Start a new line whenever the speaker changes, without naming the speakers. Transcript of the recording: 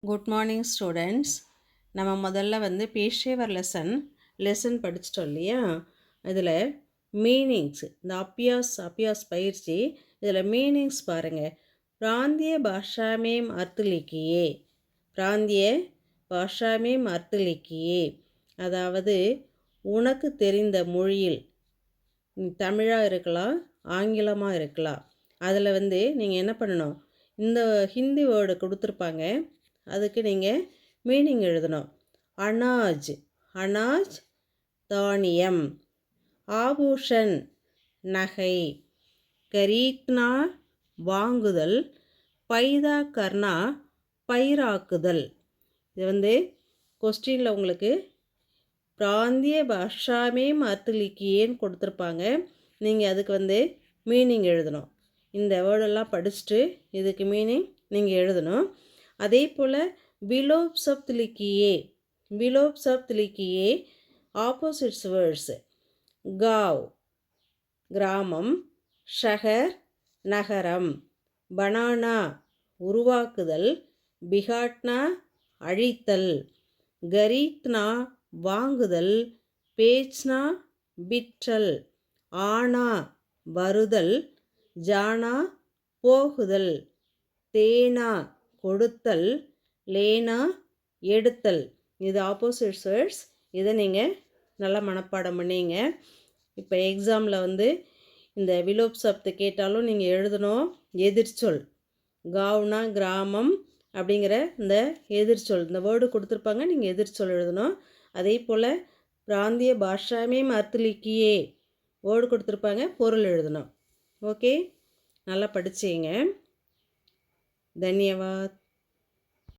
Good morning students. நம்ம முதல்ல பேஷேவர் lesson படிச்சிட்டோம் இல்லையா? இதில் மீனிங்ஸ், இந்த அப்பியாஸ் பயிற்சி, இதில் மீனிங்ஸ் பாருங்கள். பிராந்திய பாஷாமேம் அர்த்தலிக்கியே, பிராந்திய பாஷாமேம் அர்த்தலிக்கியே, அதாவது உனக்கு தெரிந்த மொழியில், தமிழாக இருக்கலாம், ஆங்கிலமாக இருக்கலாம். அதில் நீங்கள் என்ன பண்ணணும், இந்த ஹிந்தி வேர்டு கொடுத்துருப்பாங்க, அதுக்கு நீங்கள் மீனிங் எழுதணும். அனாஜ், அனாஜ் தானியம். ஆபூஷன் நகை. கரீத்னா வாங்குதல். பைதா கர்னா பயிராக்குதல். இது கொஸ்டினில் உங்களுக்கு பிராந்திய பாஷாமே மர்த்தலிக்கியேன்னு கொடுத்துருப்பாங்க. நீங்கள் அதுக்கு மீனிங் எழுதணும். இந்த வேர்டெல்லாம் படிச்சுட்டு இதுக்கு மீனிங் நீங்கள் எழுதணும். அதே போல் விலோப் சப்த் லிக்கியே, விலோப் சப்த் லிக்கியே ஆப்போசிட்ஸ் வேர்ட்ஸ். காவ் கிராமம், ஷஹர் நகரம், பனானா உருவாக்குதல், பிகாட்னா அழித்தல், கரீத்னா வாங்குதல், பேச்னா விற்றல், ஆனா வருதல், ஜானா போகுதல், தேனா கொடுத்தல், லேனா எடுத்தல். இது ஆப்போசிட் வேர்ட்ஸ். இதை நீங்கள் நல்லா மனப்பாடம் பண்ணிங்க. இப்போ எக்ஸாமில் இந்த விலோப் சப்து கேட்டாலும் நீங்கள் எழுதணும். எதிர்ச்சொல் காவ்னா கிராமம் அப்படிங்கிற இந்த எதிர்ச்சொல், இந்த வேர்டு கொடுத்துருப்பாங்க, நீங்கள் எதிர்ச்சொல் எழுதணும். அதே போல் பிராந்திய பாஷாமே அர்த்தலிக்கியே வேர்டு கொடுத்துருப்பாங்க, பொருள் எழுதணும். ஓகே, நல்லா படிச்சிங்க. धन्यवाद.